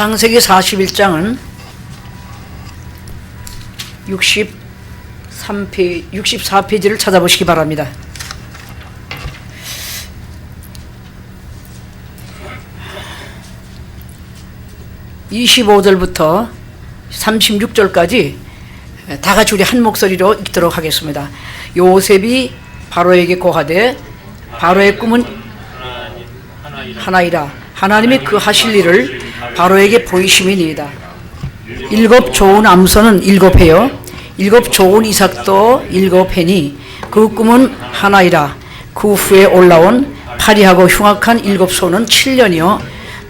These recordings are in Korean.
창세기 41장은 64페이지를 찾아보시기 바랍니다. (25절부터) (36절까지) 다 같이 우리 한 목소리로 읽도록 하겠습니다. 요셉이 바로에게 고하되 바로의 꿈은 하나이라. 하나님이 그 하실 일을 바로에게 보이심이니이다. 7 좋은 암소는 7회요 7 좋은 이삭도 7회니 그 꿈은 하나이라. 그 후에 올라온 파리하고 흉악한 7 소는 7년이요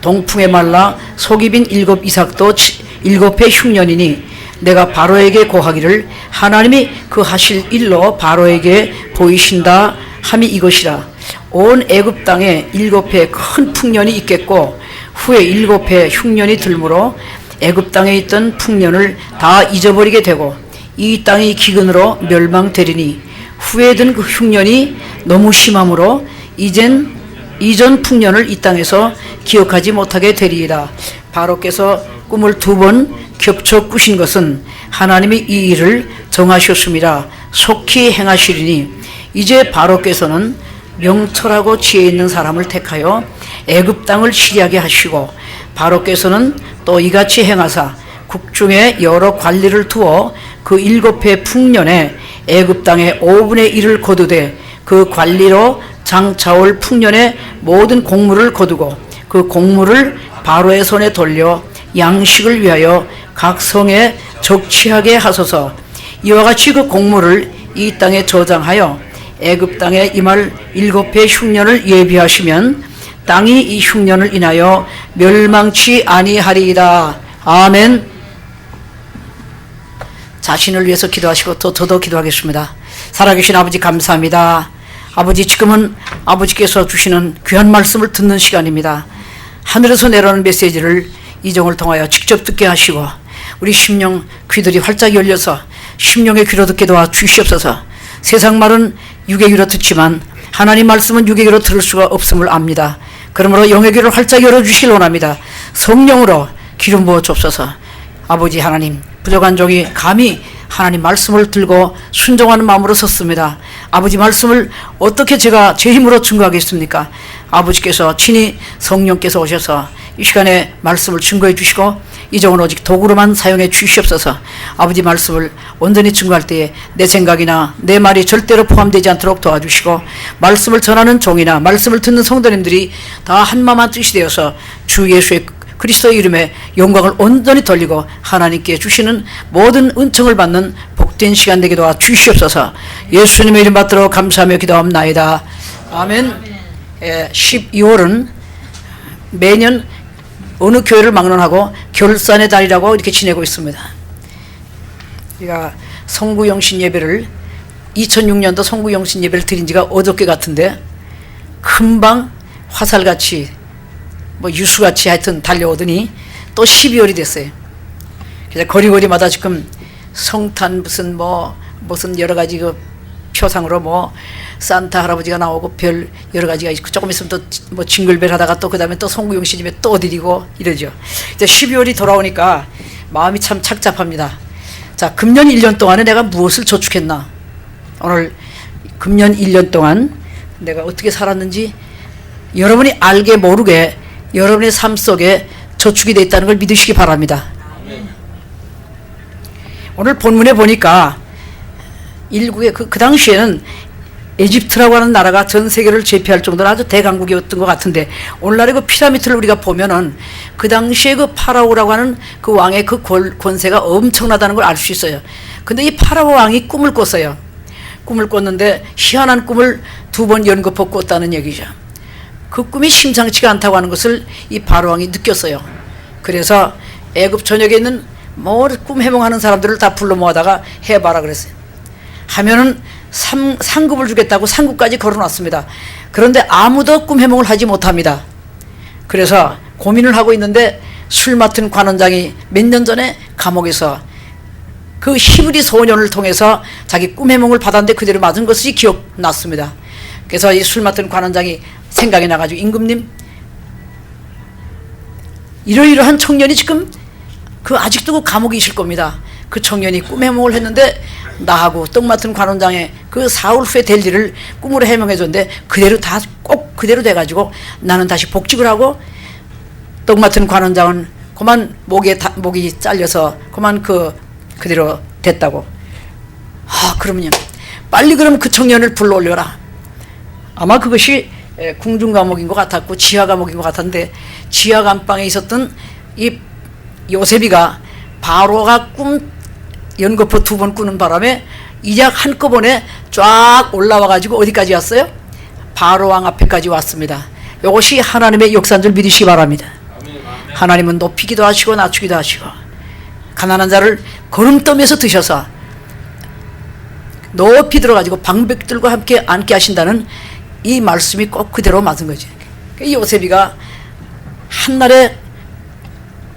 동풍에 말라 속이 빈 7 이삭도 7회 흉년이니 내가 바로에게 고하기를 하나님이 그 하실 일로 바로에게 보이신다 함이 이것이라. 온 애굽 땅에 7회 큰 풍년이 있겠고 후에 7회 흉년이 들므로 애굽 땅에 있던 풍년을 다 잊어버리게 되고 이 땅이 기근으로 멸망되리니 후에 든 그 흉년이 너무 심함으로 이전 풍년을 이 땅에서 기억하지 못하게 되리이다. 바로께서 꿈을 2번 겹쳐 꾸신 것은 하나님이 이 일을 정하셨습니다. 속히 행하시리니 이제 바로께서는 명철하고 지혜 있는 사람을 택하여 애굽 땅을 치리하게 하시고 바로께서는 또 이같이 행하사 국중에 여러 관리를 두어 그 7회 풍년에 애굽 땅의 5분의 1을 거두되 그 관리로 장차올 풍년의 모든 곡물을 거두고 그 곡물을 바로의 손에 돌려 양식을 위하여 각 성에 적치하게 하소서. 이와 같이 그 곡물을 이 땅에 저장하여 애굽 땅에 임할 7회 흉년을 예비하시면 땅이 이 흉년을 인하여 멸망치 아니하리이다. 아멘. 자신을 위해서 기도하시고 더더 기도하겠습니다. 살아계신 아버지 감사합니다. 아버지 지금은 아버지께서 주시는 귀한 말씀을 듣는 시간입니다. 하늘에서 내려오는 메시지를 이종을 통하여 직접 듣게 하시고 우리 심령 귀들이 활짝 열려서 심령의 귀로 듣게 도와 주시옵소서. 세상 말은 육의 귀로 듣지만 하나님 말씀은 육의 귀로 들을 수가 없음을 압니다. 그러므로 영의 귀를 활짝 열어주시길 원합니다. 성령으로 기름 부어 주옵소서. 아버지 하나님, 부족한 종이 감히 하나님 말씀을 들고 순종하는 마음으로 섰습니다. 아버지 말씀을 어떻게 제가 제 힘으로 증거하겠습니까? 아버지께서 친히 성령께서 오셔서 이 시간에 말씀을 증거해 주시고 이종은 오직 도구로만 사용해 주시옵소서. 아버지 말씀을 온전히 증거할 때에 내 생각이나 내 말이 절대로 포함되지 않도록 도와주시고 말씀을 전하는 종이나 말씀을 듣는 성도님들이 다 한마음 한뜻이 되어서 주 예수의 그리스도의 이름에 영광을 온전히 돌리고 하나님께 주시는 모든 은총을 받는 복된 시간 되게 도와 주시옵소서. 예수님의 이름 받들어 감사하며 기도합나이다. 아멘. 12월은 매년 어느 교회를 막론하고 결산의 달이라고 이렇게 지내고 있습니다. 우리가 성구영신 예배를 2006년도 성구영신 예배를 드린 지가 어저께 같은데 금방 화살같이 유수같이 하여튼 달려오더니 또 12월이 됐어요. 그래서 거리마다 지금 성탄 무슨 여러 가지 그 표상으로 산타 할아버지가 나오고 별 여러 가지가 있고 조금 있으면 또 징글벨 하다가 또 그 다음에 또 성구영신 집에 또 드리고 이러죠. 이제 12월이 돌아오니까 마음이 참 착잡합니다. 자, 금년 1년 동안에 내가 무엇을 저축했나? 오늘 금년 1년 동안 내가 어떻게 살았는지 여러분이 알게 모르게 여러분의 삶 속에 저축이 되어 있다는 걸 믿으시기 바랍니다. 오늘 본문에 보니까 일국의 그 당시에는 에집트라고 하는 나라가 전 세계를 제패할 정도로 아주 대강국이었던 것 같은데 오늘날의 그 피라미드를 우리가 보면은 그 당시에 그 파라오라고 하는 그 왕의 그 권세가 엄청나다는 걸 알 수 있어요. 근데 이 파라오 왕이 꿈을 꿨어요. 꿈을 꿨는데 희한한 꿈을 2번 연거푸 꿨다는 얘기죠. 그 꿈이 심상치가 않다고 하는 것을 이 바로 왕이 느꼈어요. 그래서 애굽 전역에 있는 꿈 해몽하는 사람들을 다 불러 모아다가 해봐라 그랬어요. 하면은 상급을 주겠다고 상급까지 걸어놨습니다. 그런데 아무도 꿈 해몽을 하지 못합니다. 그래서 고민을 하고 있는데 술 맡은 관원장이 몇 년 전에 감옥에서 그 히브리 소년을 통해서 자기 꿈 해몽을 받았는데 그대로 맞은 것이 기억났습니다. 그래서 이 술 맡은 관원장이 생각이 나가지고 임금님 이러이러한 청년이 지금 아직도 그 감옥에 있을 겁니다. 그 청년이 꿈 해몽을 했는데 나하고 떡 맡은 관원장의 그 사흘 후에 될 일을 꿈으로 해몽해 줬는데 그대로 다 꼭 그대로 돼가지고 나는 다시 복직을 하고 떡 맡은 관원장은 그만 목이 잘려서 그만 그대로 됐다고. 그러면요 빨리 그럼 그 청년을 불러 올려라. 아마 그것이 궁중 감옥인 것 같았고 지하 감옥인 것 같았는데 지하 감방에 있었던 이 요셉이가 바로가 연거푸 2번 꾸는 바람에 이작 한꺼번에 쫙 올라와 가지고 어디까지 왔어요? 바로왕 앞에까지 왔습니다. 이것이 하나님의 역사인 줄 믿으시기 바랍니다. 하나님은 높이기도 하시고 낮추기도 하시고 가난한 자를 거름떠면서 드셔서 높이 들어가지고 방백들과 함께 앉게 하신다는 이 말씀이 꼭 그대로 맞은 거지. 요셉이가 한날에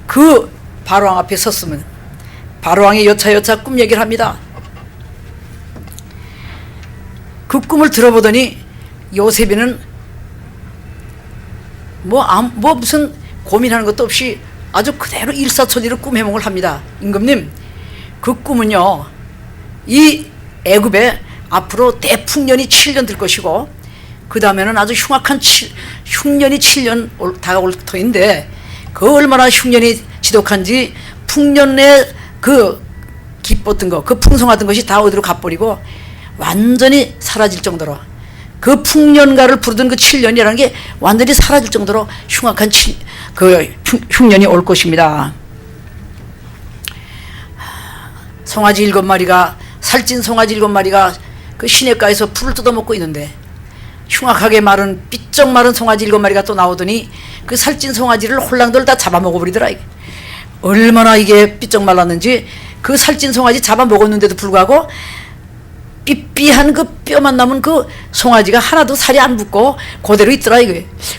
그 바로왕 앞에 섰으면 바로왕이 여차여차 꿈 얘기를 합니다. 그 꿈을 들어보더니 요셉이는 무슨 고민하는 것도 없이 아주 그대로 일사천리로 꿈 해몽을 합니다. 임금님, 그 꿈은요 이 애굽에 앞으로 대풍년이 7년 될 것이고 그 다음에는 아주 흉악한 흉년이 7년 다가올 터인데 그 얼마나 흉년이 지독한지 풍년에 그 기뻤던 거, 그 풍성하던 것이 다 어디로 가버리고 완전히 사라질 정도로 그 풍년가를 부르던 그 7년이라는 게 완전히 사라질 정도로 흉악한 흉년이 올 것입니다. 송아지 7마리가 살찐 송아지 7마리가 그 시냇가에서 풀을 뜯어먹고 있는데 흉악하게 마른 삐쩍 마른 송아지 7마리가 또 나오더니 그 살찐 송아지를 홀랑들 다 잡아먹어버리더라. 얼마나 이게 삐쩍 말랐는지 그 살찐 송아지 잡아먹었는데도 불구하고 삐삐한 그 뼈만 남은 그 송아지가 하나도 살이 안 붙고 그대로 있더라.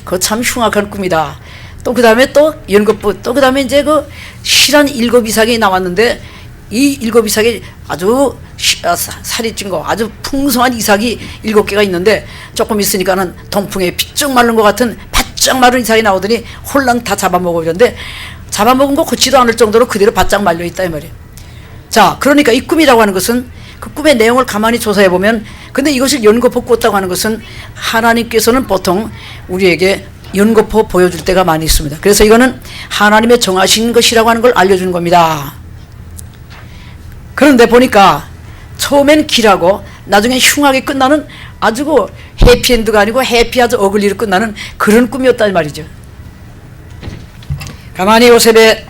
그거 참 흉악한 꿈이다. 또 그 다음에 또 연거푸, 또 그 다음에 이제 그 실한 7이삭이 나왔는데 이 7이삭이 아주 살이 찐 거 아주 풍성한 이삭이 7개가 있는데 조금 있으니까는 동풍에 삐쩍 마른 것 같은 바짝 마른 이삭이 나오더니 홀랑 다 잡아먹어버렸는데 잡아먹은 거 걷지도 않을 정도로 그대로 바짝 말려있다 이 말이에요. 자, 그러니까 이 꿈이라고 하는 것은 그 꿈의 내용을 가만히 조사해 보면 근데 이것을 연거푸 꿨다고 하는 것은 하나님께서는 보통 우리에게 연거푸 보여줄 때가 많이 있습니다. 그래서 이거는 하나님의 정하신 것이라고 하는 걸 알려주는 겁니다. 그런데 보니까 처음엔 길하고 나중엔 흉하게 끝나는 아주 해피엔드가 아니고 해피아주 어글리로 끝나는 그런 꿈이었단 말이죠. 가만히 요셉의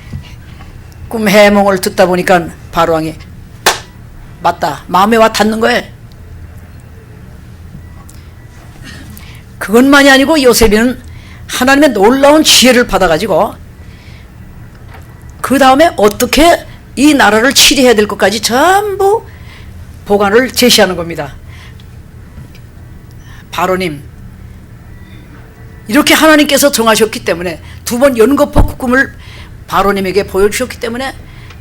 꿈 해몽을 듣다 보니까 바로왕이 맞다, 마음에 와 닿는 거예요. 그것만이 아니고 요셉이는 하나님의 놀라운 지혜를 받아가지고 그 다음에 어떻게 이 나라를 치리해야 될 것까지 전부 보관을 제시하는 겁니다. 바로님, 이렇게 하나님께서 정하셨기 때문에 2번 연거푸 꿈을 바로님에게 보여주셨기 때문에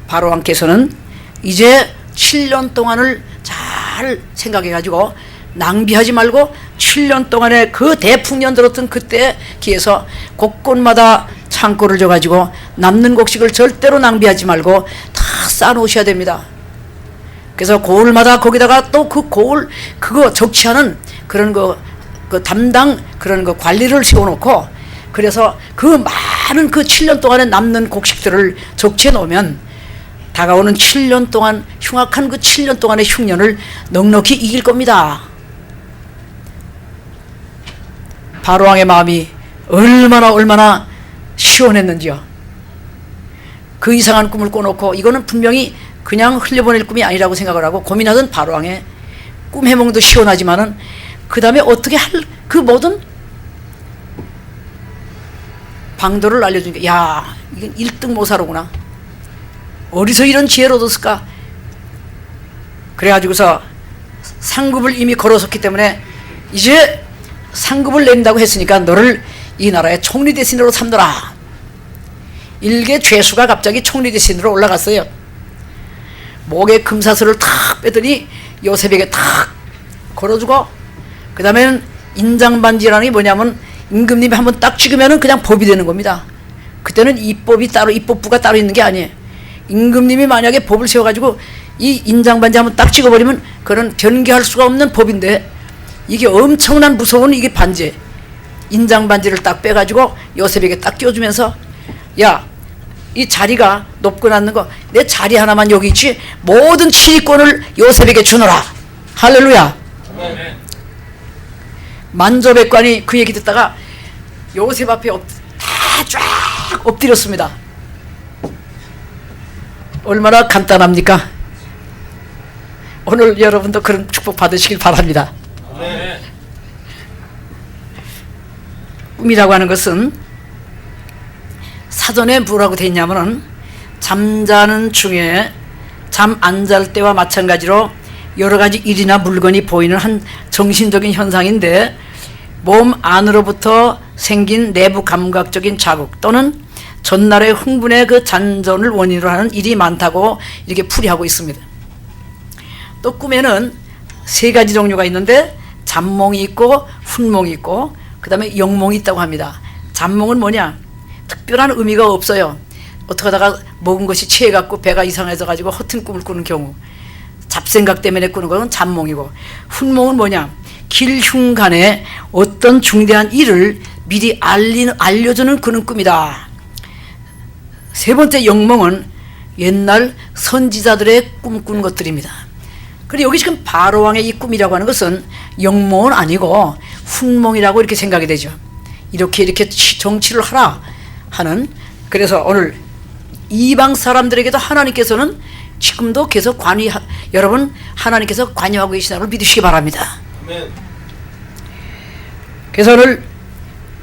바로왕께서는 이제 7년 동안을 잘 생각해가지고 낭비하지 말고 7년 동안에 그 대풍년 들었던 그때 기에서 곳곳마다 창고를 줘가지고 남는 곡식을 절대로 낭비하지 말고 다 쌓아놓으셔야 됩니다. 그래서 고을마다 거기다가 또 그 고을 그거 적지 않은 그런 그 담당 그런 거 관리를 세워놓고 그래서 그 많은 그 7년 동안에 남는 곡식들을 적치해 놓으면 다가오는 7년 동안 흉악한 그 7년 동안의 흉년을 넉넉히 이길 겁니다. 바로왕의 마음이 얼마나 시원했는지요. 그 이상한 꿈을 꿔놓고 이거는 분명히 그냥 흘려보낼 꿈이 아니라고 생각을 하고 고민하던 바로왕의 꿈 해몽도 시원하지만은 그 다음에 어떻게 할 그 모든 방도를 알려주니까 야, 이건 1등 모사로구나. 어디서 이런 지혜를 얻었을까? 그래가지고서 상급을 이미 걸어섰기 때문에 이제 상급을 낸다고 했으니까 너를 이 나라의 총리 대신으로 삼더라. 일개 죄수가 갑자기 총리 대신으로 올라갔어요. 목에 금사슬을 탁 빼더니 요셉에게 탁 걸어주고 그 다음에는 인장반지라는 게 뭐냐면 임금님이 한번 딱 찍으면은 그냥 법이 되는 겁니다. 그때는 입법이 따로, 입법부가 따로 있는 게 아니에요. 임금님이 만약에 법을 세워가지고 이 인장반지 한번 딱 찍어버리면 그건 변개할 수가 없는 법인데, 이게 엄청난 무서운 이게 반지, 인장반지를 딱 빼가지고 요셉에게 딱 껴주면서, 야, 이 자리가 높고 낮는 거, 내 자리 하나만 여기 있지 모든 치권을 요셉에게 주노라. 할렐루야. 만조백관이 그 얘기 듣다가 요셉 앞에 다 쫙 엎드렸습니다. 얼마나 간단합니까? 오늘 여러분도 그런 축복 받으시길 바랍니다. 꿈이라고 하는 것은 사전에 뭐라고 되어 있냐면은, 잠자는 중에 잠 안 잘 때와 마찬가지로 여러 가지 일이나 물건이 보이는 한 정신적인 현상인데, 몸 안으로부터 생긴 내부 감각적인 자극 또는 전날의 흥분의 그 잔존을 원인으로 하는 일이 많다고 이렇게 풀이하고 있습니다. 또 꿈에는 세 가지 종류가 있는데, 잠몽이 있고 훈몽이 있고 그 다음에 영몽이 있다고 합니다. 잠몽은 뭐냐? 특별한 의미가 없어요. 어떻게 하다가 먹은 것이 취해갖고 배가 이상해져 가지고 허튼 꿈을 꾸는 경우, 잡생각 때문에 꾸는 것은 잠몽이고, 훈몽은 뭐냐? 길흉간에 어떤 중대한 일을 미리 알려주는 그런 꿈이다. 세 번째 영몽은 옛날 선지자들의 꿈꾸는 것들입니다. 그리고 여기 지금 바로왕의 이 꿈이라고 하는 것은 영몽은 아니고 훈몽이라고 이렇게 생각이 되죠. 이렇게 정치를 하라 하는. 그래서 오늘 이방 사람들에게도 하나님께서는 지금도 계속 여러분 하나님께서 관여하고 계시다는 걸 믿으시기 바랍니다. 그래서 오늘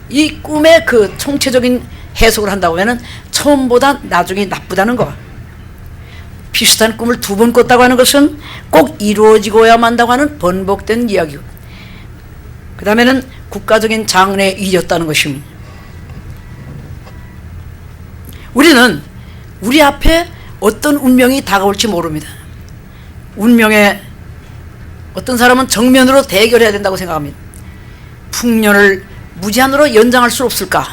이 꿈의 그 총체적인 해석을 한다고 하면 처음보다 나중에 나쁘다는 거, 비슷한 꿈을 두 번 꿨다고 하는 것은 꼭 이루어지고야 만다고 하는 번복된 이야기고, 그 다음에는 국가적인 장래에 이겼다는 것입니다. 우리는 우리 앞에 어떤 운명이 다가올지 모릅니다. 운명에 어떤 사람은 정면으로 대결해야 된다고 생각합니다. 풍년을 무제한으로 연장할 수 없을까?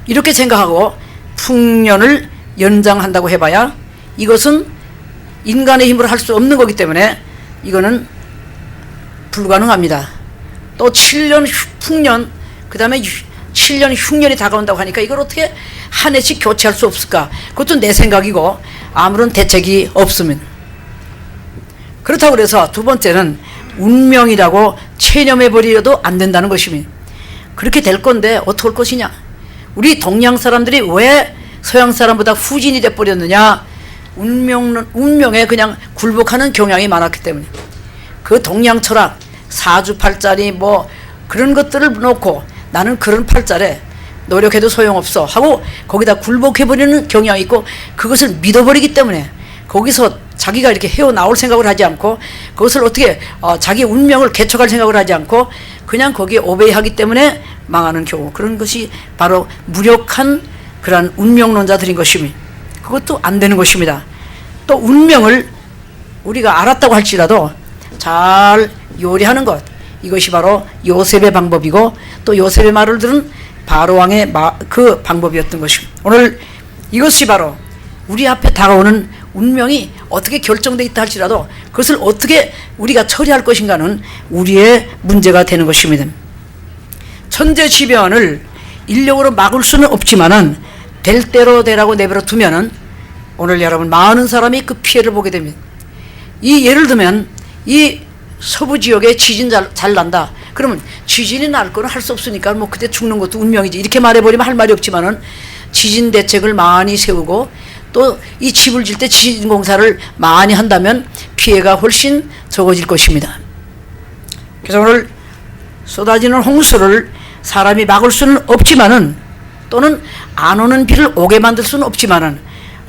이렇게 생각하고 풍년을 연장한다고 해봐야 이것은 인간의 힘으로 할 수 없는 거기 때문에 이거는 불가능합니다. 또 7년 풍년, 그 다음에 7년 흉년이 다가온다고 하니까 이걸 어떻게 한 해씩 교체할 수 없을까? 그것도 내 생각이고 아무런 대책이 없으면. 그렇다고 그래서 두 번째는 운명이라고 체념해버려도 안 된다는 것입니다. 그렇게 될 건데 어떻게 할 것이냐? 우리 동양 사람들이 왜 서양 사람보다 후진이 돼버렸느냐? 운명에 그냥 굴복하는 경향이 많았기 때문에. 그 동양 철학, 사주팔자리 뭐 그런 것들을 놓고 나는 그런 팔자래, 노력해도 소용없어 하고 거기다 굴복해버리는 경향이 있고, 그것을 믿어버리기 때문에 거기서 자기가 이렇게 헤어나올 생각을 하지 않고, 그것을 어떻게 자기 운명을 개척할 생각을 하지 않고 그냥 거기에 오베이하기 때문에 망하는 경우, 그런 것이 바로 무력한 그러한 운명론자들인 것입니다. 그것도 안 되는 것입니다. 또 운명을 우리가 알았다고 할지라도 잘 요리하는 것, 이것이 바로 요셉의 방법이고, 또 요셉의 말을 들은 바로왕의 그 방법이었던 것입니다. 오늘 이것이 바로 우리 앞에 다가오는 운명이 어떻게 결정되어 있다 할지라도 그것을 어떻게 우리가 처리할 것인가는 우리의 문제가 되는 것입니다. 천재지변을 인력으로 막을 수는 없지만은 될 대로 되라고 내버려 두면은 오늘 여러분 많은 사람이 그 피해를 보게 됩니다. 이 예를 들면 이 서부 지역에 지진 잘 난다. 그러면 지진이 날 거는 할 수 없으니까 뭐 그때 죽는 것도 운명이지, 이렇게 말해버리면 할 말이 없지만은 지진 대책을 많이 세우고 또 이 집을 질 때 지진 공사를 많이 한다면 피해가 훨씬 적어질 것입니다. 그래서 오늘 쏟아지는 홍수를 사람이 막을 수는 없지만은, 또는 안 오는 비를 오게 만들 수는 없지만은,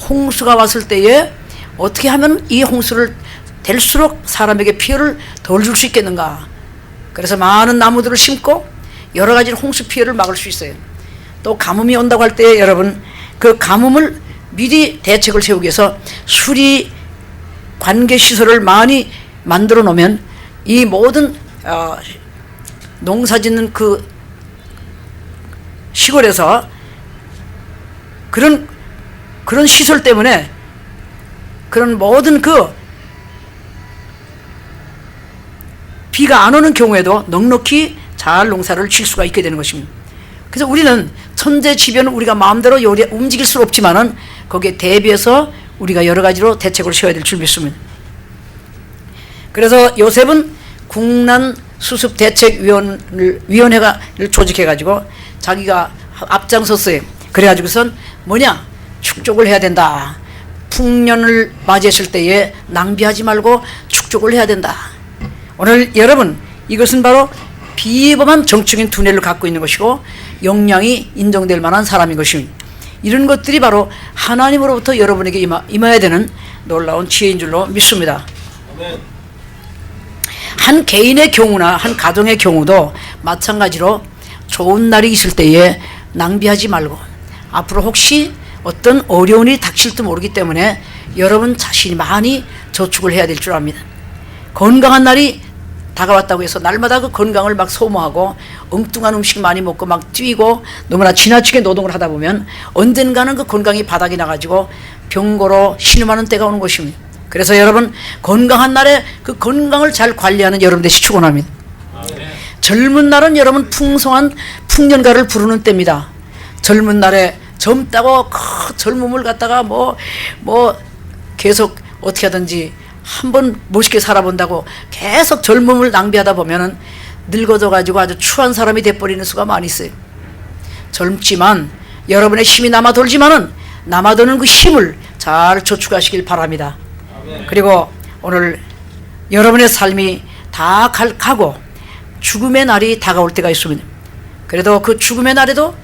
홍수가 왔을 때에 어떻게 하면 이 홍수를 될수록 사람에게 피해를 덜 줄 수 있겠는가? 그래서 많은 나무들을 심고 여러 가지 홍수 피해를 막을 수 있어요. 또 가뭄이 온다고 할 때 여러분 그 가뭄을 미리 대책을 세우기 위해서 수리 관계 시설을 많이 만들어 놓으면 이 모든 농사 짓는 그 시골에서 그런 시설 때문에 그런 모든 비가 안 오는 경우에도 넉넉히 잘 농사를 질 수가 있게 되는 것입니다. 그래서 우리는 천재지변을 우리가 마음대로 움직일 수는 없지만은 거기에 대비해서 우리가 여러 가지로 대책을 세워야 될 줄 믿습니다. 그래서 요셉은 국난수습대책위원회를 조직해가지고 자기가 앞장섰어요. 그래가지고선 축족을 해야 된다. 풍년을 맞이했을 때에 낭비하지 말고 축족을 해야 된다. 오늘 여러분, 이것은 바로 비범한 정치적인 두뇌를 갖고 있는 것이고 역량이 인정될 만한 사람인 것입니다. 이런 것들이 바로 하나님으로부터 여러분에게 임해야 되는 놀라운 지혜인 줄로 믿습니다. 한 개인의 경우나 한 가정의 경우도 마찬가지로 좋은 날이 있을 때에 낭비하지 말고 앞으로 혹시 어떤 어려운 일이 닥칠지도 모르기 때문에 여러분 자신이 많이 저축을 해야 될 줄 압니다. 건강한 날이 다가왔다고 해서 날마다 그 건강을 막 소모하고 엉뚱한 음식 많이 먹고 막 뛰고 너무나 지나치게 노동을 하다 보면 언젠가는 그 건강이 바닥이 나가지고 병고로 신음하는 때가 오는 것입니다. 그래서 여러분, 건강한 날에 그 건강을 잘 관리하는 여러분 되시 축원합니다. 젊은 날은 여러분 풍성한 풍년가를 부르는 때입니다. 젊은 날에 젊다고 젊음을 갖다가 계속 어떻게 하든지 한번 멋있게 살아본다고 계속 젊음을 낭비하다 보면은 늙어져 가지고 아주 추한 사람이 돼버리는 수가 많이 있어요. 젊지만 여러분의 힘이 남아 돌지만은 남아 도는 그 힘을 잘 저축하시길 바랍니다. 그리고 오늘 여러분의 삶이 다 가고 죽음의 날이 다가올 때가 있습니다. 그래도 그 죽음의 날에도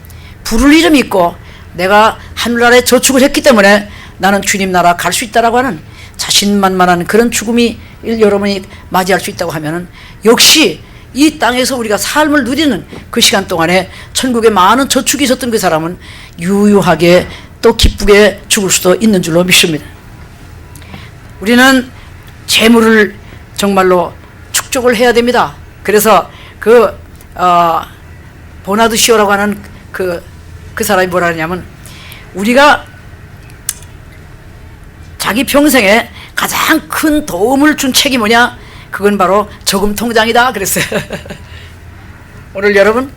부를 이름이 있고 내가 하늘나라에 저축을 했기 때문에 나는 주님 나라 갈 수 있다라고 하는 자신만만한 그런 죽음이 여러분이 맞이할 수 있다고 하면은 역시 이 땅에서 우리가 삶을 누리는 그 시간 동안에 천국에 많은 저축이 있었던 그 사람은 유유하게 또 기쁘게 죽을 수도 있는 줄로 믿습니다. 우리는 재물을 정말로 축적을 해야 됩니다. 그래서 보나드 시오라고 하는 그 사람이 뭐라 하냐면 우리가 자기 평생에 가장 큰 도움을 준 책이 뭐냐? 그건 바로 저금 통장이다 그랬어요. 오늘 여러분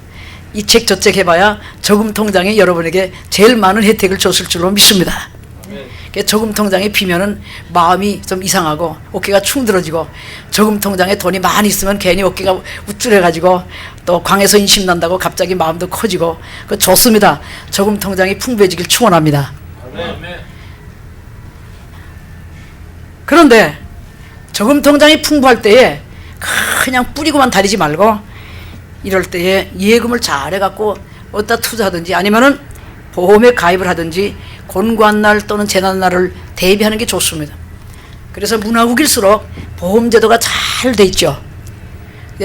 이 책 저 책 해봐야 저금 통장이 여러분에게 제일 많은 혜택을 줬을 줄로 믿습니다. 저금 통장에 비면은 마음이 좀 이상하고 어깨가 축 늘어지고 저금 통장에 돈이 많이 있으면 괜히 어깨가 우쭐해가지고 또 광에서 인심 난다고 갑자기 마음도 커지고 그 좋습니다. 저금 통장이 풍부해지길 축원합니다. 그런데 저금 통장이 풍부할 때에 그냥 뿌리고만 다니지 말고 이럴 때에 예금을 잘 해갖고 어디다 투자하든지 아니면은 보험에 가입을 하든지 곤고한 날 또는 재난 날을 대비하는 게 좋습니다. 그래서 문화국일수록 보험제도가 잘 돼 있죠.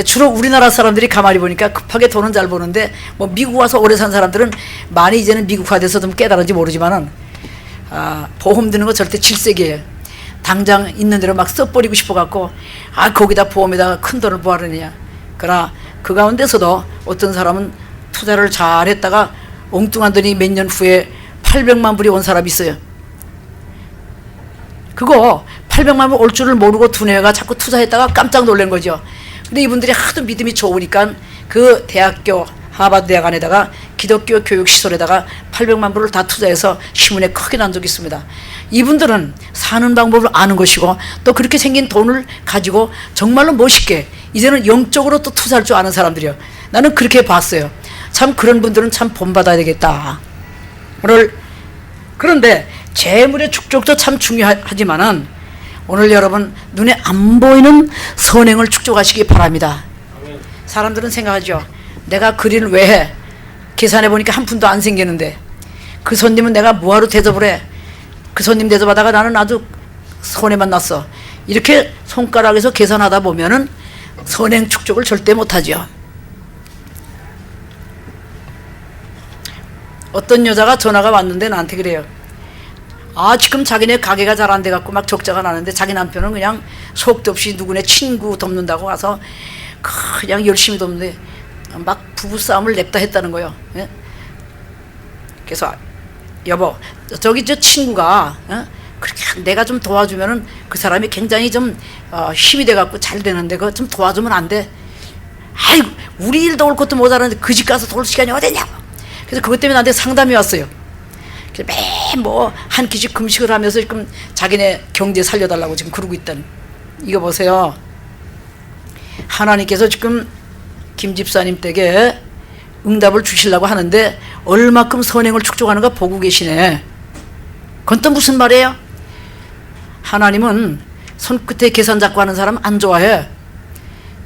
주로 우리나라 사람들이 가만히 보니까 급하게 돈은 잘 버는데 미국 와서 오래 산 사람들은 많이 이제는 미국화돼서 좀 깨달은지 모르지만은 보험 드는 거 절대 질색이에요. 당장 있는 대로 막 써버리고 싶어갖고 거기다 보험에다가 큰 돈을 뭐하느냐. 그러나 그 가운데서도 어떤 사람은 투자를 잘 했다가 엉뚱한 돈이 몇 년 후에 800만 불이 온 사람이 있어요. 그거 800만 불 올 줄을 모르고 두뇌가 자꾸 투자했다가 깜짝 놀란 거죠. 근데 이분들이 하도 믿음이 좋으니까 그 대학교 하버드 대학 안에다가 기독교 교육시설에다가 800만 불을 다 투자해서 신문에 크게 난 적이 있습니다. 이분들은 사는 방법을 아는 것이고 또 그렇게 생긴 돈을 가지고 정말로 멋있게 이제는 영적으로 또 투자할 줄 아는 사람들이요. 나는 그렇게 봤어요. 참 그런 분들은 참 본받아야 되겠다. 오늘 그런데 재물의 축적도 참 중요하지만은 오늘 여러분 눈에 안 보이는 선행을 축적하시기 바랍니다. 사람들은 생각하죠. 내가 그리를 왜 해? 계산해 보니까 한 푼도 안 생기는데 그 손님은 내가 뭐하러 대접을 해? 그 손님 대접하다가 나는 아주 손해만 났어. 이렇게 손가락에서 계산하다 보면은 선행 축적을 절대 못하죠. 어떤 여자가 전화가 왔는데 나한테 그래요. 지금 자기네 가게가 잘 안 돼갖고 막 적자가 나는데 자기 남편은 그냥 속도 없이 누구네 친구 돕는다고 와서 그냥 열심히 돕는데 막 부부싸움을 냅다 했다는 거예요. 예? 그래서 여보, 저기 저 친구가 그렇게 내가 좀 도와주면은 그 사람이 굉장히 좀 힘이 돼갖고 잘 되는데 그거 좀 도와주면 안 돼? 아이고, 우리 일 도울 것도 모자라는데 그 집 가서 도울 시간이 어딨냐고. 그래서 그것 때문에 나한테 상담이 왔어요. 매일 뭐 한 끼씩 금식을 하면서 지금 자기네 경제 살려달라고 지금 그러고 있다니. 이거 보세요. 하나님께서 지금 김 집사님 댁에 응답을 주시려고 하는데 얼마큼 선행을 축적하는가 보고 계시네. 그건 또 무슨 말이에요? 하나님은 손끝에 계산 잡고 하는 사람 안 좋아해.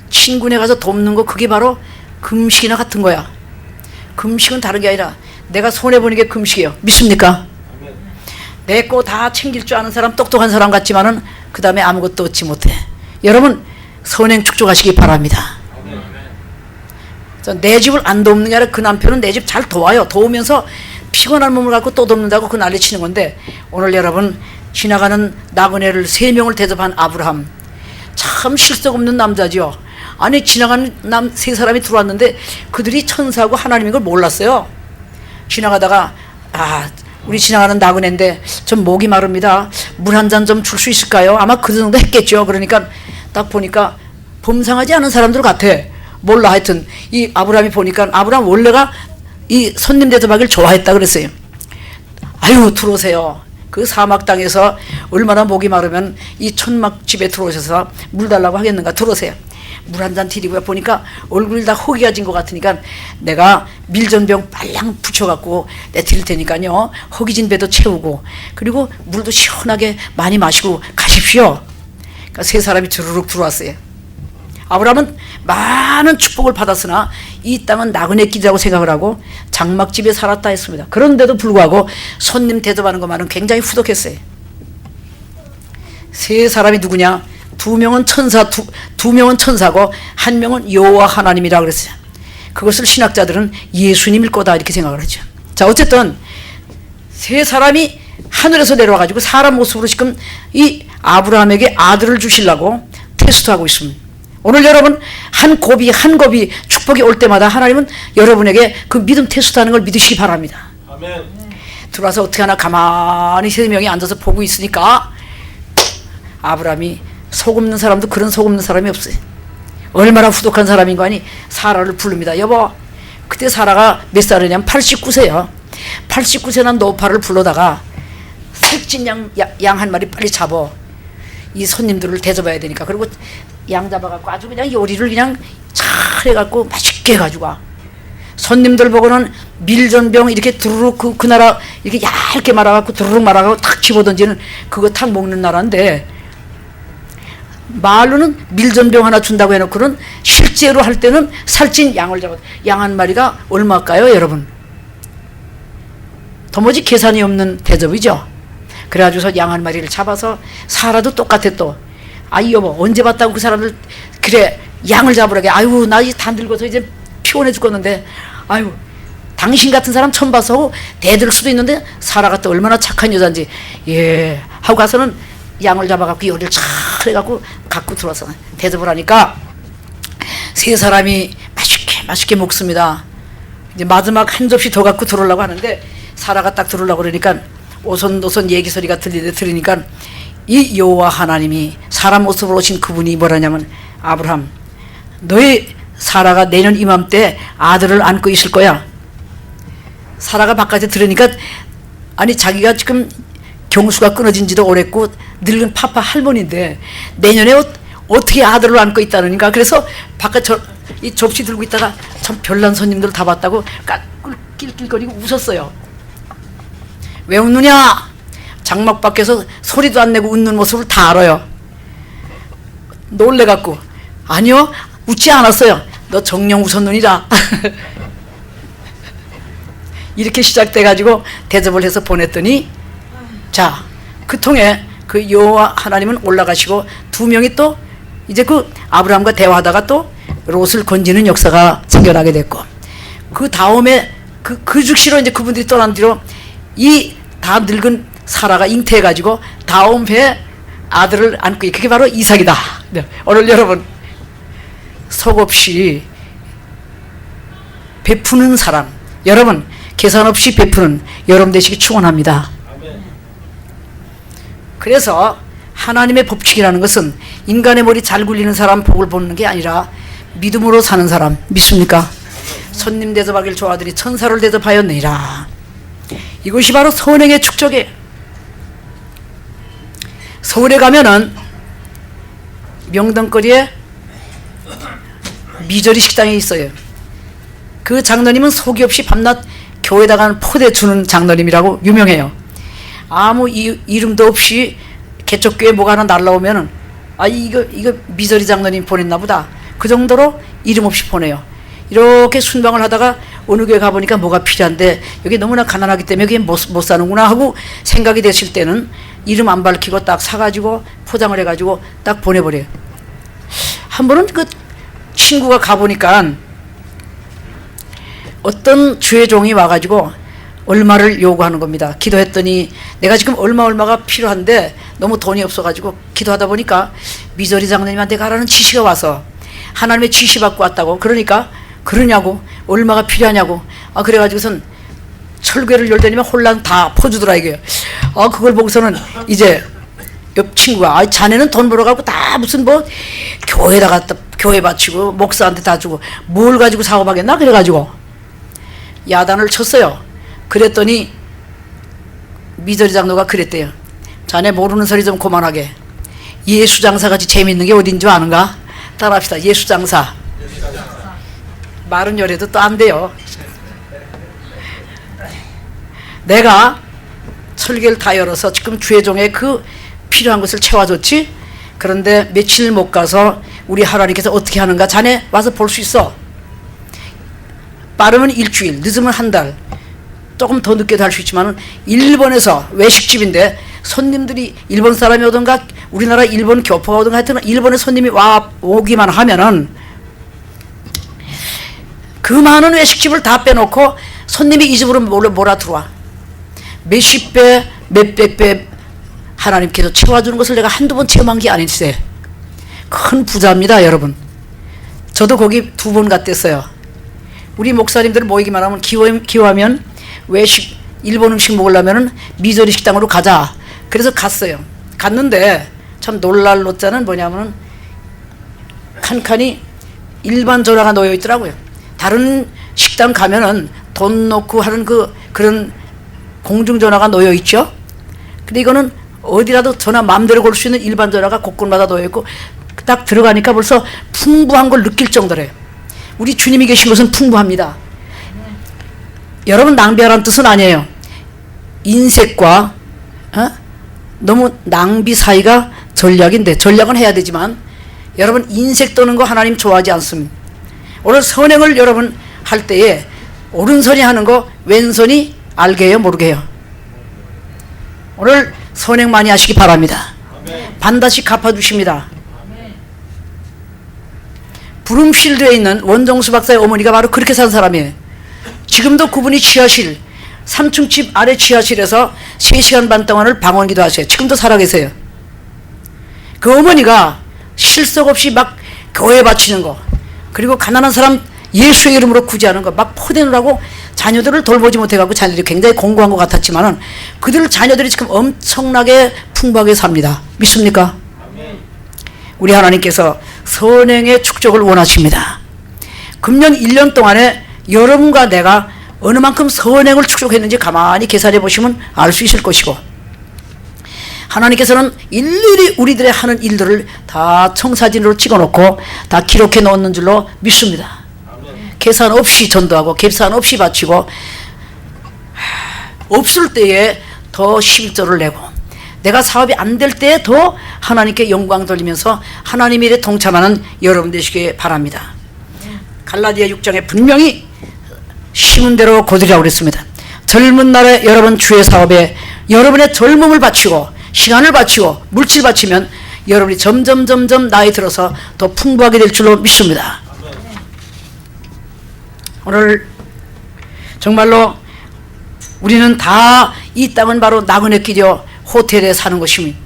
친구네 가서 돕는 거 그게 바로 금식이나 같은 거야. 금식은 다른 게 아니라 내가 손해보는 게 금식이에요. 믿습니까? 내 거 다 챙길 줄 아는 사람, 똑똑한 사람 같지만은 그 다음에 아무것도 얻지 못해. 여러분 선행 축적하시기 바랍니다. 내 집을 안 돕는 게 아니라 그 남편은 내 집 잘 도와요. 도우면서 피곤한 몸을 갖고 또 돕는다고 그 난리 치는 건데, 오늘 여러분 지나가는 나그네를 3명을 대접한 아브라함, 참 실속 없는 남자죠. 아니 지나가는 남 3사람이 들어왔는데 그들이 천사하고 하나님인 걸 몰랐어요. 지나가다가 우리 지나가는 나그네인데 좀 목이 마릅니다. 물 한 잔 좀 줄 수 있을까요? 아마 그 정도 했겠죠. 그러니까 딱 보니까 범상하지 않은 사람들 같아. 몰라. 하여튼 이 아브라함이 보니까 아브라함 원래가 이 손님 대접하기를 좋아했다 그랬어요. 아유 들어오세요. 그 사막 땅에서 얼마나 목이 마르면 이 천막집에 들어오셔서 물 달라고 하겠는가. 들어오세요. 물 한 잔 드리고 보니까 얼굴이 다 허기가 진 것 같으니까 내가 밀전병 빨랑 붙여갖고 내 드릴 테니까요. 허기진 배도 채우고 그리고 물도 시원하게 많이 마시고 가십시오. 그러니까 3사람이 주르륵 들어왔어요. 아브라함은 많은 축복을 받았으나 이 땅은 나그네 길이라고 생각을 하고 장막집에 살았다 했습니다. 그런데도 불구하고 손님 대접하는 것만은 굉장히 후덕했어요. 3사람이 누구냐? 2명은 천사, 2명은 천사고 1명은 여호와 하나님이라고 그랬어요. 그것을 신학자들은 예수님일 거다 이렇게 생각을 하죠. 자, 어쨌든 3사람이 하늘에서 내려와가지고 사람 모습으로 지금 이 아브라함에게 아들을 주시려고 테스트하고 있습니다. 오늘 여러분 한 고비 축복이 올 때마다 하나님은 여러분에게 그 믿음 테스트하는 걸 믿으시기 바랍니다. 아멘. 들어와서 어떻게 하나 가만히 3명이 앉아서 보고 있으니까 아브라함이 속 없는 사람도 그런 속 없는 사람이 없어요. 얼마나 후덕한 사람인 거 아니? 사라를 부릅니다. 여보, 그때 사라가 몇 살이냐면 89세요 89세 난 노파를 불러다가 살찐 양 한 마리 빨리 잡어. 이 손님들을 대접해야 되니까. 그리고 양 잡아갖고 아주 그냥 요리를 그냥 잘 해갖고 맛있게 해가지고 와. 손님들 보고는 밀전병 이렇게 두루룩 그 나라 이렇게 얇게 말아갖고 두루룩 말아갖고 탁 집어던지는 그거 탁 먹는 나라인데, 말로는 밀전병 하나 준다고 해놓고는 실제로 할 때는 살찐 양을 잡아. 양 한 마리가 얼마일까요 여러분? 도무지 계산이 없는 대접이죠. 그래가지고서 양 한 마리를 잡아서 사라도 똑같아 또. 아이 여보 언제 봤다고 그 사람들 그래 양을 잡으라게. 아유 나 이제 다 늙어서 이제 피곤해 죽겠는데 아유 당신 같은 사람 처음 봐서 대들 수도 있는데 사라가 또 얼마나 착한 여잔지 예 하고 가서는 양을 잡아갖고 요리를 잘 해갖고 갖고 들어와서 대접을 하니까 3사람이 맛있게 먹습니다. 이제 마지막 한 접시 더 갖고 들어오려고 하는데 사라가 딱 들어오려고 그러니까 오손도손 얘기 소리가 들리니까 이 여호와 하나님이 사람 모습으로 오신 그분이 뭐라냐면 아브라함 너희 사라가 내년 이맘때 아들을 안고 있을 거야. 사라가 바깥에 들으니까 아니 자기가 지금 경수가 끊어진 지도 오랬고 늙은 파파 할머니인데 내년에 어떻게 아들을 안고 있다느니까. 그래서 바깥 이 접시 들고 있다가 참 별난 손님들 다 봤다고 낄낄거리고 웃었어요. 왜 웃느냐? 장막 밖에서 소리도 안 내고 웃는 모습을 다 알아요. 놀래갖고 아니요 웃지 않았어요. 너 정녕 웃었느니라. 이렇게 시작돼가지고 대접을 해서 보냈더니 자 그 통에 그 여호와 하나님은 올라가시고 2명이 또 이제 그 아브라함과 대화하다가 또 롯을 건지는 역사가 생겨나게 됐고, 그 다음에 그 즉시로 이제 그분들이 떠난 뒤로 이 다 늙은 사라가 잉태해가지고 다음 해에 아들을 안고 그게 바로 이삭이다. 네. 오늘 여러분 속 없이 베푸는 사람, 여러분 계산 없이 베푸는 여러분 되시기 축원합니다. 그래서 하나님의 법칙이라는 것은 인간의 머리 잘 굴리는 사람 복을 보는 게 아니라 믿음으로 사는 사람, 믿습니까? 손님 대접하기를 좋아하더니 천사를 대접하였느니라. 이것이 바로 선행의 축적이에요. 서울에 가면은 명동거리에 미저리 식당이 있어요. 그 장로님은 속이 없이 밤낮 교회에다가 포대 주는 장로님이라고 유명해요. 아무 이름도 없이 개척교회 뭐가 하나 날라오면은 아 이거 미저리 장로님 보냈나 보다. 그 정도로 이름 없이 보내요. 이렇게 순방을 하다가 어느 교회 가보니까 뭐가 필요한데 여기 너무나 가난하기 때문에 여기 못 사는구나 하고 생각이 됐을 때는 이름 안 밝히고 딱 사가지고 포장을 해가지고 딱 보내버려요. 한 번은 그 친구가 가보니까 어떤 주의 종이 와가지고 얼마를 요구하는 겁니다. 기도했더니 내가 지금 얼마가 필요한데 너무 돈이 없어가지고 기도하다 보니까 미저리 장로님한테 가라는 지시가 와서 하나님의 지시 받고 왔다고. 그러니까 그러냐고, 얼마가 필요하냐고. 아 그래가지고선 철교를 열더니만 홀랑 다 퍼주더라 이게요. 아 그걸 보고서는 이제 옆 친구가 아 자네는 돈 벌어가고 다 무슨 뭐 교회에다가 교회 바치고 목사한테 다 주고 뭘 가지고 사업하겠나 그래가지고 야단을 쳤어요. 그랬더니 미저리 장로가 그랬대요. 자네 모르는 소리 좀 그만하게. 예수 장사같이 재밌는 게 어딘 줄 아는가? 따라합시다. 예수 장사. 말은 열해도 또 안 돼요. 내가 철개를 다 열어서 지금 주의종에 그 필요한 것을 채워줬지. 그런데 며칠 못 가서 우리 하나님께서 어떻게 하는가 자네 와서 볼 수 있어. 빠르면 일주일, 늦으면 한 달, 조금 더 늦게도 할 수 있지만 일본에서 외식집인데 손님들이 일본 사람이 오든가 우리나라 일본 교포가 오든가 하여튼 일본에 손님이 오기만 하면은 그 많은 외식집을 다 빼놓고 손님이 이 집으로 몰아 들어와. 몇십 배, 몇백 배 하나님께서 채워주는 것을 내가 한두 번 체험한 게 아니세요. 큰 부자입니다, 여러분. 저도 거기 2번 갔댔어요. 우리 목사님들 모이기만 하면 기호하면 외식, 일본 음식 먹으려면 미저리 식당으로 가자. 그래서 갔어요. 갔는데 참 놀랄 노자는 뭐냐면 칸칸이 일반 전화가 놓여 있더라고요. 다른 식당 가면은 돈 넣고 하는 그런 공중전화가 놓여 있죠. 근데 이거는 어디라도 전화 마음대로 걸 수 있는 일반 전화가 곳곳마다 놓여 있고 딱 들어가니까 벌써 풍부한 걸 느낄 정도래요. 우리 주님이 계신 것은 풍부합니다. 여러분 낭비하라는 뜻은 아니에요. 인색과 너무 낭비 사이가 전략인데 전략은 해야 되지만 여러분 인색 떠는 거 하나님 좋아하지 않습니다. 오늘 선행을 여러분 할 때에 오른손이 하는 거 왼손이 알게 해요 모르게 해요. 오늘 선행 많이 하시기 바랍니다. 반드시 갚아주십니다. 브룸필드에 있는 원정수 박사의 어머니가 바로 그렇게 산 사람이에요. 지금도 그분이 지하실 3층 집 아래 지하실에서 3시간 반 동안을 방언기도 하세요. 지금도 살아계세요. 그 어머니가 실속 없이 막 교회 바치는 거 그리고 가난한 사람 예수의 이름으로 구제하는 거 막 포대느라고 자녀들을 돌보지 못해갖고 자녀들이 굉장히 공고한 것 같았지만은 그들 자녀들이 지금 엄청나게 풍부하게 삽니다. 믿습니까? 우리 하나님께서 선행의 축적을 원하십니다. 금년 1년 동안에 여러분과 내가 어느 만큼 선행을 축적했는지 가만히 계산해 보시면 알 수 있을 것이고 하나님께서는 일일이 우리들의 하는 일들을 다 청사진으로 찍어놓고 다 기록해 놓는 줄로 믿습니다. 계산 없이 전도하고 계산 없이 바치고 없을 때에 더 11조를 내고 내가 사업이 안 될 때에 더 하나님께 영광 돌리면서 하나님 일에 동참하는 여러분 되시길 바랍니다. 갈라디아 6장에 분명히 심은 대로 거두리라고 그랬습니다. 젊은 날에 여러분 주의 사업에 여러분의 젊음을 바치고 시간을 바치고 물질 바치면 여러분이 점점 나이 들어서 더 풍부하게 될 줄로 믿습니다. 오늘 정말로 우리는 다 이 땅은 바로 나그네 길이요 호텔에 사는 것입니다.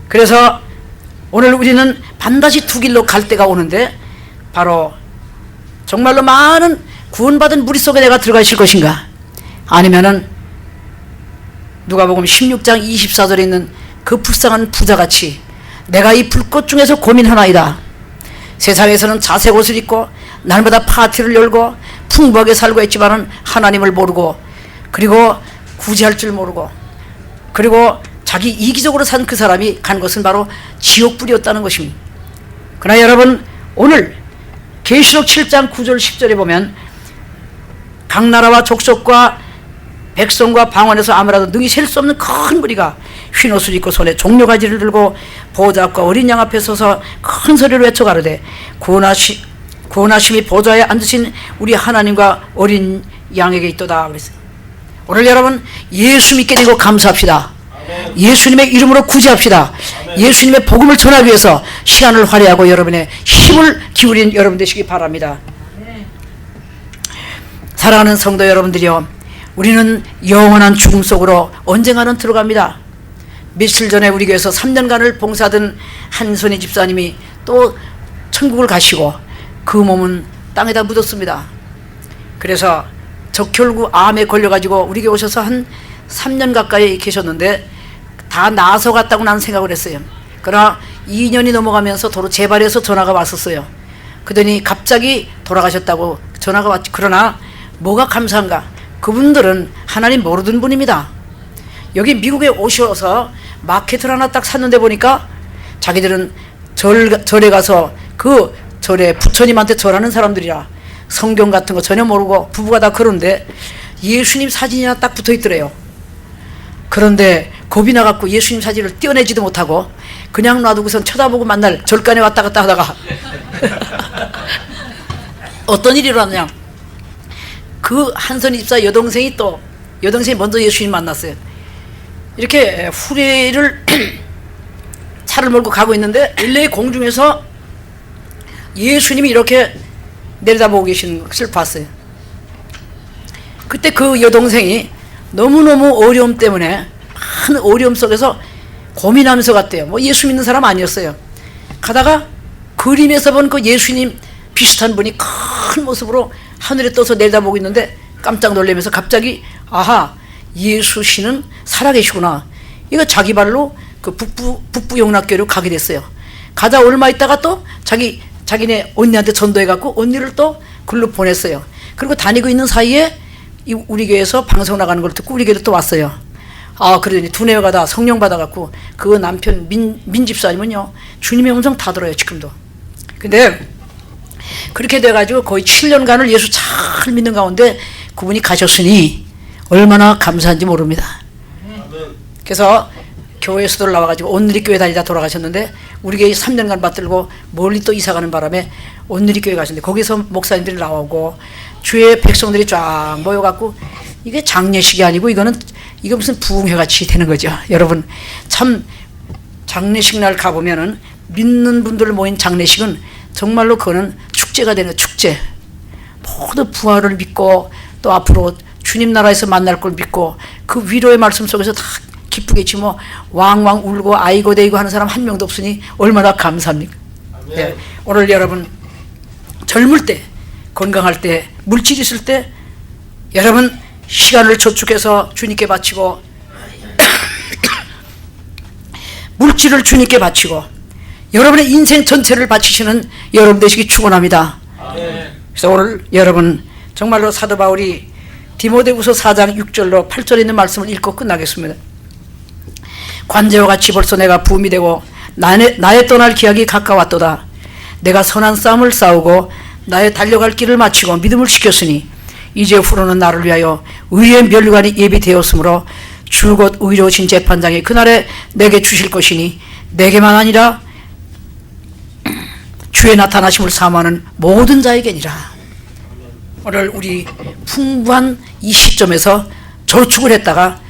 그래서 오늘 우리는 반드시 두 길로 갈 때가 오는데 바로 정말로 많은 구원받은 무리 속에 내가 들어가 있을 것인가 아니면은 누가복음 16장 24절에 있는 그 불쌍한 부자같이 내가 이 불꽃 중에서 고민하나이다. 세상에서는 자색 옷을 입고 날마다 파티를 열고 풍부하게 살고 있지만은 하나님을 모르고, 그리고 구제할 줄 모르고, 그리고 자기 이기적으로 산 그 사람이 간 것은 바로 지옥불이었다는 것입니다. 그러나 여러분, 오늘 계시록 7장 9절 10절에 보면 각 나라와 족속과 백성과 방언에서 아무라도 능히 셀 수 없는 큰 무리가 흰 옷을 입고 손에 종려가지를 들고 보좌 앞과 어린 양 앞에 서서 큰 소리로 외쳐 가로되 구원하심이 보좌에 앉으신 우리 하나님과 어린 양에게 있도다 그랬어요. 오늘 여러분, 예수 믿게 되고 감사합시다. 아멘. 예수님의 이름으로 구제합시다. 아멘. 예수님의 복음을 전하기 위해서 시간을 활용하고 여러분의 힘을 기울인 여러분 되시기 바랍니다. 아멘. 사랑하는 성도 여러분들이요, 우리는 영원한 죽음 속으로 언젠가는 들어갑니다. 며칠 전에 우리 교회에서 3년간을 봉사하던 한선희 집사님이 또 천국을 가시고 그 몸은 땅에다 묻었습니다. 그래서 적혈구 암에 걸려가지고 우리 교회 오셔서 한 3년 가까이 계셨는데 다 나아서 갔다고 나는 생각을 했어요. 그러나 2년이 넘어가면서 도로 재발해서 전화가 왔었어요. 그러더니 갑자기 돌아가셨다고 전화가 왔지. 그러나 뭐가 감사한가? 그분들은 하나님 모르던 분입니다. 여기 미국에 오셔서 마켓을 하나 딱 샀는데 보니까 자기들은 절에 가서 그 절에 부처님한테 절하는 사람들이라 성경 같은 거 전혀 모르고 부부가 다 그런데 예수님 사진이 하나 딱 붙어 있더래요. 그런데 겁이 나갖고 예수님 사진을 떼어내지도 못하고 그냥 놔두고선 쳐다보고 만날 절간에 왔다 갔다 하다가 어떤 일이 일어났냐, 그 한선희 집사 여동생이 먼저 예수님 만났어요. 이렇게 후레를 차를 몰고 가고 있는데 일레의 공중에서 예수님이 이렇게 내려다보고 계시는 것을 봤어요. 그때 그 여동생이 너무너무 어려움 때문에 많은 어려움 속에서 고민하면서 갔대요. 뭐 예수 믿는 사람 아니었어요. 가다가 그림에서 본 그 예수님 비슷한 분이 큰 모습으로 하늘에 떠서 내려다보고 있는데 깜짝 놀라면서 갑자기 아하, 예수 씨는 살아계시구나. 이거 자기 발로 그 북부 영락교로 가게 됐어요. 가다 얼마 있다가 또 자기네 언니한테 전도해갖고 언니를 또 글로 보냈어요. 그리고 다니고 있는 사이에 우리 교회에서 방송 나가는 걸 듣고 우리 교회로 또 왔어요. 아, 그러더니 두뇌가 다 성령 받아갖고 그 남편 민집사님은요 주님의 음성 다 들어요 지금도. 근데 그렇게 돼가지고 거의 7년간을 예수 잘 믿는 가운데 그분이 가셨으니 얼마나 감사한지 모릅니다. 그래서 교회 수도를 나와가지고 온누리교회 다니다 돌아가셨는데 우리 교회 3년간 받들고 멀리 또 이사가는 바람에 온누리교회 가셨는데 거기서 목사님들이 나오고 주의 백성들이 쫙 모여갖고 이게 장례식이 아니고 이거 무슨 부흥회같이 되는 거죠. 여러분, 참 장례식 날 가보면은 믿는 분들 모인 장례식은 정말로 그거는 축제가 되는 축제. 모두 부활을 믿고 또 앞으로 주님 나라에서 만날 걸 믿고 그 위로의 말씀 속에서 다 기쁘겠지. 뭐 왕왕 울고 아이고 데이고 하는 사람 한 명도 없으니 얼마나 감사합니까. 네. 오늘 여러분 젊을 때, 건강할 때, 물질 있을 때 여러분 시간을 저축해서 주님께 바치고 물질을 주님께 바치고 여러분의 인생 전체를 바치시는 여러분 되시기 축원합니다. 그래서 오늘 여러분 정말로 사도 바울이 디모데후서 4장 6절로 8절에 있는 말씀을 읽고 끝나겠습니다. 관제와 같이 벌써 내가 부음이 되고 나의 떠날 기약이 가까웠도다. 내가 선한 싸움을 싸우고 나의 달려갈 길을 마치고 믿음을 지켰으니 이제 후로는 나를 위하여 의의 면류관이 예비되었으므로 주 곧 의로우신 재판장이 그날에 내게 주실 것이니 내게만 아니라 주의 나타나심을 사모하는 모든 자에게니라. 오늘 우리 풍부한 이 시점에서 저축을 했다가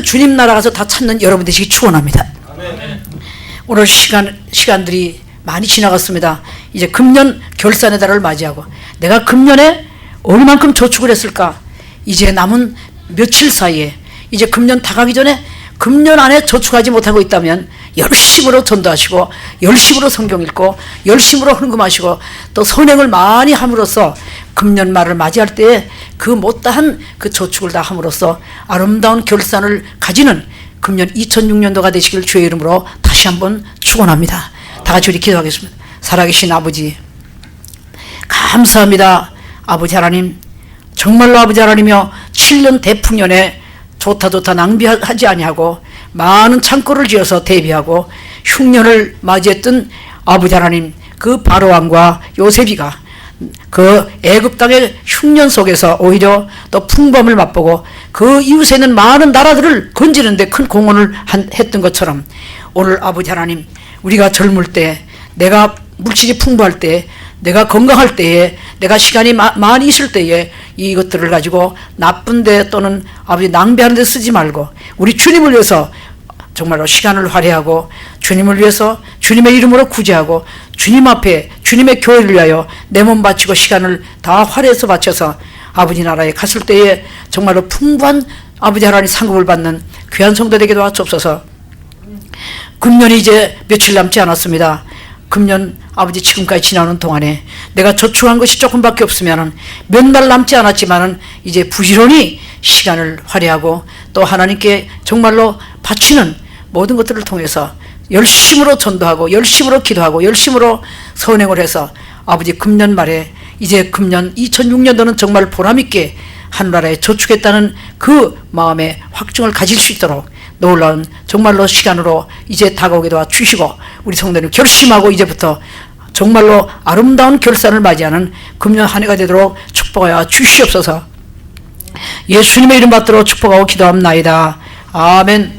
주님 나라 가서 다 찾는 여러분 되시기 축원합니다. 오늘 시간들이 많이 지나갔습니다. 이제 금년 결산의 달을 맞이하고 내가 금년에 얼만큼 저축을 했을까? 이제 남은 며칠 사이에 이제 금년 다 가기 전에 금년 안에 저축하지 못하고 있다면 열심으로 전도하시고 열심으로 성경 읽고 열심으로 헌금하시고 또 선행을 많이 함으로써 금년 말을 맞이할 때에 그 못다한 그 저축을 다 함으로써 아름다운 결산을 가지는 금년 2006년도가 되시길 주의 이름으로 다시 한번 축원합니다. 다 같이 우리 기도하겠습니다. 살아계신 아버지 감사합니다. 아버지 하나님 정말로 아버지 하나님이여 7년 대풍년에 좋다 낭비하지 아니하고 많은 창고를 지어서 대비하고 흉년을 맞이했던 아버지 하나님 그 바로왕과 요셉이가 그 애굽 땅의 흉년 속에서 오히려 또 풍범을 맛보고 그 이웃에 있는 많은 나라들을 건지는데 큰 공헌을 했던 것처럼 오늘 아버지 하나님 우리가 젊을 때 내가 물질이 풍부할 때 내가 건강할 때에 내가 시간이 많이 있을 때에 이것들을 가지고 나쁜 데 또는 아버지 낭비하는 데 쓰지 말고 우리 주님을 위해서 정말로 시간을 할애하고 주님을 위해서 주님의 이름으로 구제하고 주님 앞에 주님의 교회를 위하여 내 몸 바치고 시간을 다 할애해서 바쳐서 아버지 나라에 갔을 때에 정말로 풍부한 아버지 하나님 상급을 받는 귀한 성도 되게 도와주옵소서. 금년이 이제 며칠 남지 않았습니다. 금년 아버지 지금까지 지나오는 동안에 내가 저축한 것이 조금밖에 없으면 몇 날 남지 않았지만은 이제 부지런히 시간을 할애하고 또 하나님께 정말로 바치는 모든 것들을 통해서 열심으로 전도하고 열심으로 기도하고 열심으로 선행을 해서 아버지 금년 말에 이제 금년 2006년도는 정말 보람있게 하늘나라에 저축했다는 그 마음의 확증을 가질 수 있도록 놀라운 정말로 시간으로 이제 다가오게 도와주시고 우리 성도님 결심하고 이제부터 정말로 아름다운 결산을 맞이하는 금년 한 해가 되도록 축복하여 주시옵소서. 예수님의 이름 받들어 축복하고 기도합나이다. 아멘.